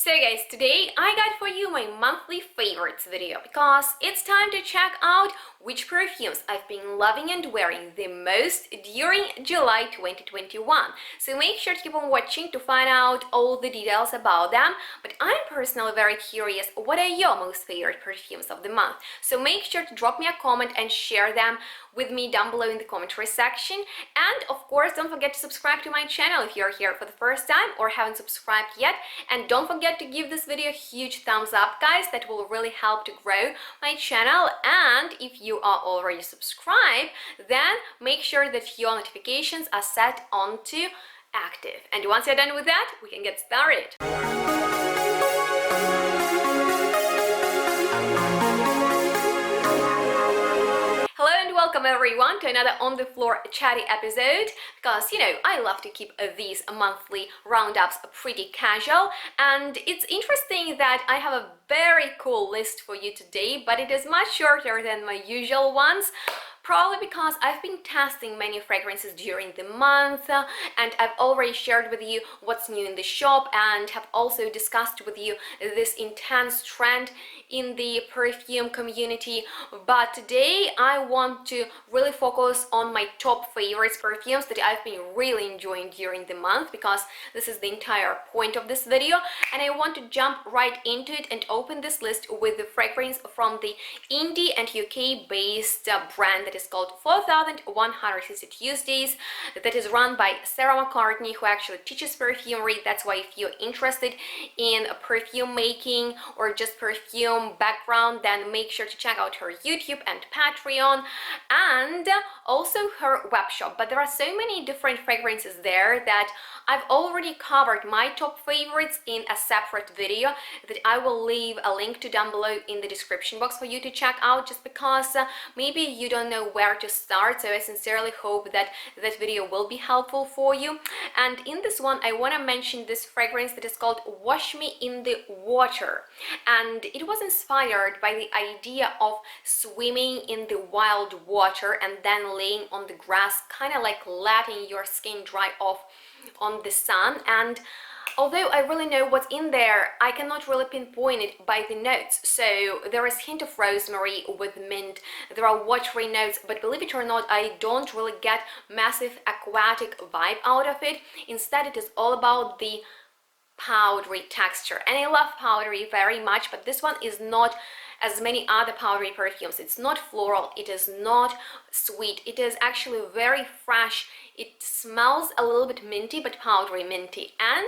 So guys, today I got for you my monthly favorites video because it's time to check out which perfumes I've been loving and wearing the most during July 2021. So make sure to keep on watching to find out all the details about them. But I'm personally very curious, what are your most favorite perfumes of the month? So make sure to drop me a comment and share them with me down below in the commentary section. And of course, don't forget to subscribe to my channel if you're here for the first time or haven't subscribed yet. And don't forget to give this video a huge thumbs up, guys. That will really help to grow my channel. And if you are already subscribed, then make sure that your notifications are set onto active. And once you're done with that, we can get started. Hello and welcome everyone to another on the floor chatty episode, because I love to keep these monthly roundups pretty casual, and it's interesting that I have a very cool list for you today, but it is much shorter than my usual ones. Probably because I've been testing many fragrances during the month, and I've already shared with you what's new in the shop and have also discussed with you this intense trend in the perfume community. But today I want to really focus on my top favorites perfumes that I've been really enjoying during the month, because this is the entire point of this video, and I want to jump right into it and open this list with the fragrance from the indie and UK based brand that is called 4160 Tuesdays, that is run by Sarah McCartney, who actually teaches perfumery. That's why if you're interested in perfume making or just perfume background, then make sure to check out her YouTube and Patreon, and also her web shop. But there are so many different fragrances there that I've already covered my top favorites in a separate video that I will leave a link to down below in the description box for you to check out, just because maybe you don't know where to start. So I sincerely hope that this video will be helpful for you. And in this one, I want to mention this fragrance that is called Wash Me in the Water, and it was inspired by the idea of swimming in the wild water and then laying on the grass, kind of like letting your skin dry off on the sun. And although I really know what's in there, I cannot really pinpoint it by the notes. So there is a hint of rosemary with mint, there are watery notes, but believe it or not, I don't really get massive aquatic vibe out of it. Instead, it is all about the powdery texture, and I love powdery very much, but this one is not as many other powdery perfumes. It's not floral, it is not sweet, it is actually very fresh. It smells a little bit minty, but powdery minty, and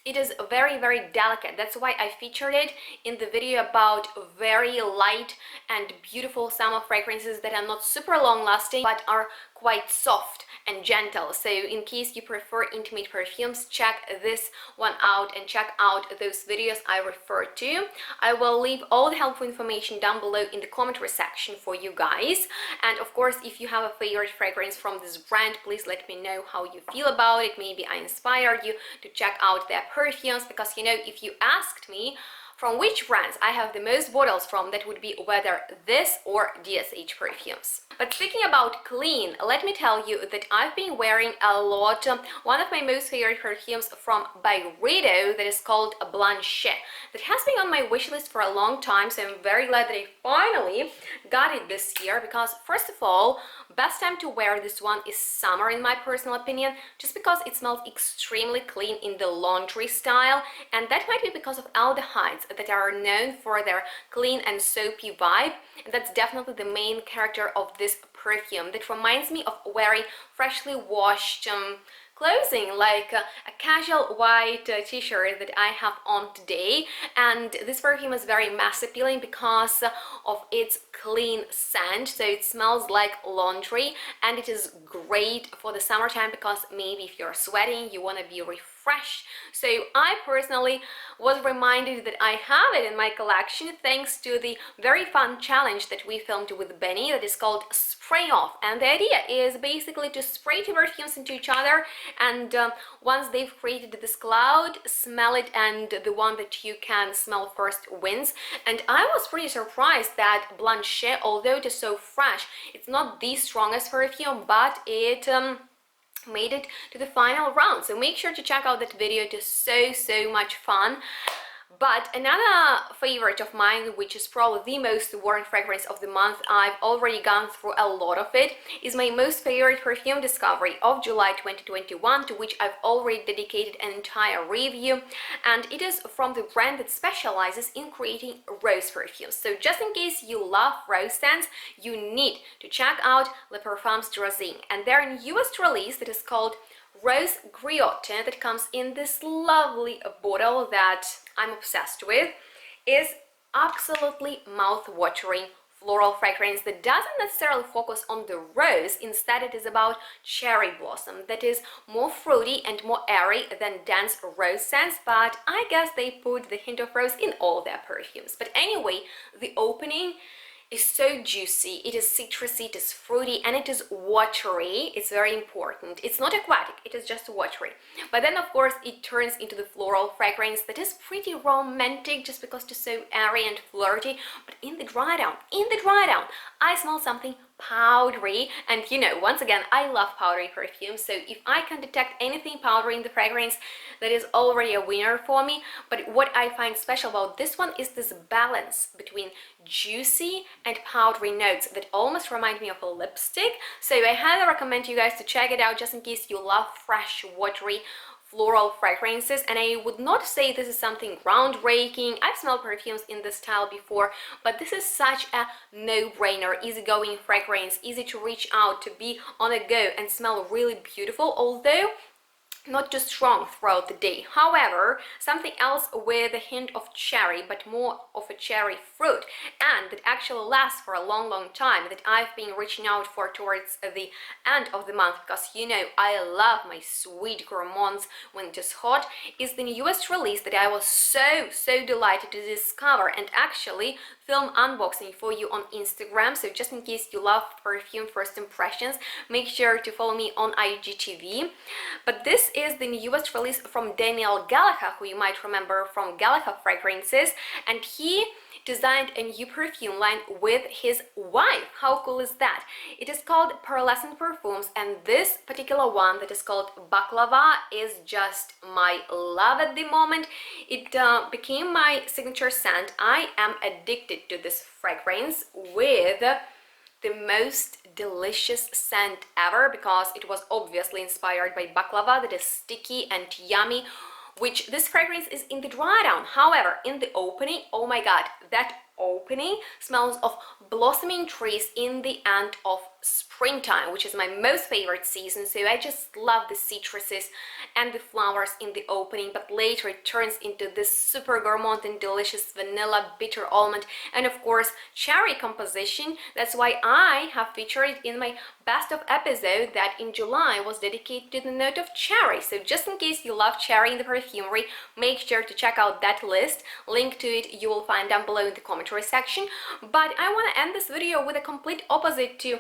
it is very, very delicate. That's why I featured it in the video about very light and beautiful summer fragrances that are not super long lasting but are quite soft and gentle. So in case you prefer intimate perfumes, check this one out and check out those videos I refer to. I will leave all the helpful information down below in the commentary section for you guys. And of course, if you have a favorite fragrance from this brand, please let me know how you feel about it. Maybe I inspired you to check out their perfumes, because if you asked me from which brands I have the most bottles from, that would be whether this or DSH perfumes. But speaking about clean, let me tell you that I've been wearing a lot one of my most favorite perfumes from Byredo that is called Blanche. That has been on my wish list for a long time, so I'm very glad that I finally got it this year, because first of all, best time to wear this one is summer in my personal opinion, just because it smells extremely clean in the laundry style, and that might be because of aldehydes that are known for their clean and soapy vibe, and that's definitely the main character of this perfume. That reminds me of wearing freshly washed clothing, like a casual white t-shirt that I have on today. And this perfume is very mass appealing because of its clean scent, so it smells like laundry, and it is great for the summertime because maybe if you're sweating, you want to be refreshed. So I personally was reminded that I have it in my collection thanks to the very fun challenge that we filmed with Benny that is called Spray Off. And the idea is basically to spray two perfumes into each other, and once they've created this cloud, smell it, and the one that you can smell first wins. And I was pretty surprised that Blanche, although it is so fresh, it's not the strongest perfume, but it made it to the final round. So make sure to check out that video. It is so much fun. But another favorite of mine, which is probably the most worn fragrance of the month, I've already gone through a lot of it, is my most favorite perfume discovery of July 2021, to which I've already dedicated an entire review, and it is from the brand that specializes in creating rose perfumes. So just in case you love rose scents, you need to check out Le Perfumes Drasin and their newest release that is called Rose Griotte, that comes in this lovely bottle that I'm obsessed with, is absolutely mouth-watering floral fragrance that doesn't necessarily focus on the rose. Instead, it is about cherry blossom that is more fruity and more airy than dense rose scents, but I guess they put the hint of rose in all their perfumes. But anyway, the opening is so juicy, it is citrusy, it is fruity, and it is watery. It's very important. It's not aquatic, it is just watery. But then of course it turns into the floral fragrance that is pretty romantic just because it is so airy and flirty. But in the dry down, I smell something powdery, and once again, I love powdery perfumes, so if I can detect anything powdery in the fragrance, that is already a winner for me. But what I find special about this one is this balance between juicy and powdery notes that almost remind me of a lipstick. So I highly recommend you guys to check it out just in case you love fresh, watery floral fragrances. And I would not say this is something groundbreaking. I've smelled perfumes in this style before, but this is such a no-brainer, easygoing fragrance, easy to reach out, to be on a go and smell really beautiful, although not too strong throughout the day. However, something else with a hint of cherry, but more of a cherry fruit, and that actually lasts for a long time, that I've been reaching out for towards the end of the month, because I love my sweet gourmands when it is hot, is the newest release that I was so delighted to discover and actually film unboxing for you on Instagram. So just in case you love perfume first impressions, make sure to follow me on IGTV. But this is the newest release from Daniel Gallagher, who you might remember from Gallagher Fragrances, and he designed a new perfume line with his wife. How cool is that? It is called Pearlescent Perfumes, and this particular one that is called Baklava is just my love at the moment. It became my signature scent. I am addicted to this fragrance with the most delicious scent ever, because it was obviously inspired by baklava that is sticky and yummy, which this fragrance is in the dry down. However, in the opening, oh my god, that opening smells of blossoming trees in the end of springtime, which is my most favorite season. So I just love the citruses and the flowers in the opening, but later it turns into this super gourmand and delicious vanilla, bitter almond, and of course cherry composition. That's why I have featured it in my best of episode that in July was dedicated to the note of cherry. So just in case you love cherry in the perfumery, make sure to check out that list. Link to it you will find down below in the commentary section. But I want to end this video with a complete opposite to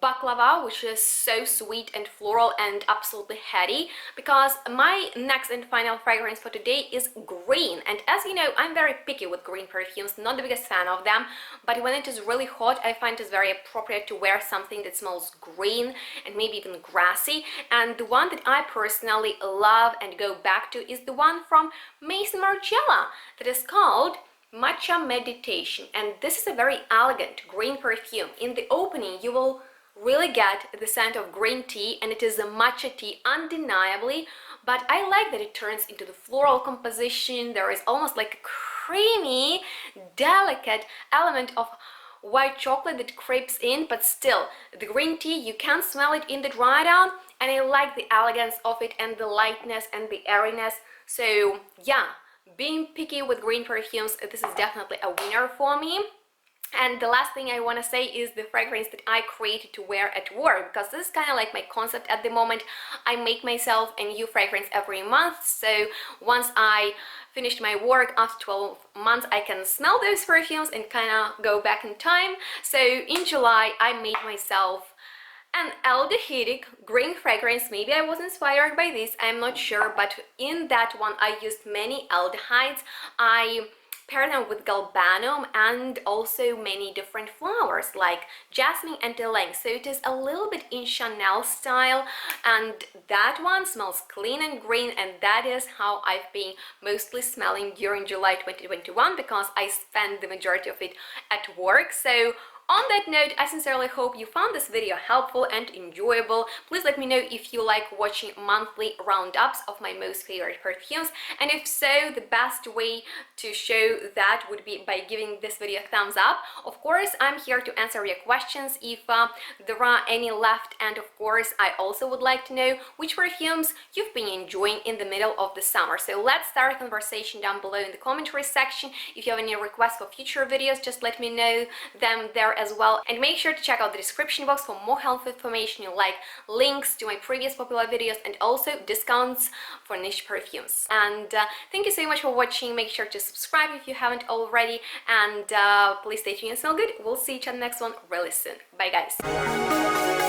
baklava, which is so sweet and floral and absolutely heady, because my next and final fragrance for today is green. And as you know, I'm very picky with green perfumes, not the biggest fan of them, but when it is really hot, I find it's very appropriate to wear something that smells green and maybe even grassy. And the one that I personally love and go back to is the one from Maison Margiela that is called Matcha Meditation, and this is a very elegant green perfume. In the opening you will really get the scent of green tea, and it is a matcha tea undeniably, but I like that it turns into the floral composition. There is almost like a creamy, delicate element of white chocolate that creeps in, but still the green tea, you can smell it in the dry down, and I like the elegance of it and the lightness and the airiness. So yeah, being picky with green perfumes, this is definitely a winner for me. And the last thing I want to say is the fragrance that I created to wear at work, because this is kind of like my concept at the moment. I make myself a new fragrance every month, so once I finished my work after 12 months, I can smell those perfumes and kind of go back in time. So in July, I made myself an aldehydic green fragrance. Maybe I was inspired by this, I'm not sure, but in that one I used many aldehydes. I pair them with galbanum and also many different flowers like jasmine and ylang. So it is a little bit in Chanel style, and that one smells clean and green, and that is how I've been mostly smelling during July 2021 because I spent the majority of it at work. So on that note, I sincerely hope you found this video helpful and enjoyable. Please let me know if you like watching monthly roundups of my most favorite perfumes, and if so, the best way to show that would be by giving this video a thumbs up. Of course, I'm here to answer your questions if there are any left, and of course, I also would like to know which perfumes you've been enjoying in the middle of the summer. So let's start a conversation down below in the commentary section. If you have any requests for future videos, just let me know them there as well, and make sure to check out the description box for more helpful information like links to my previous popular videos and also discounts for niche perfumes. And thank you so much for watching. Make sure to subscribe if you haven't already, and please stay tuned and smell good. We'll see each other next one really soon. Bye guys.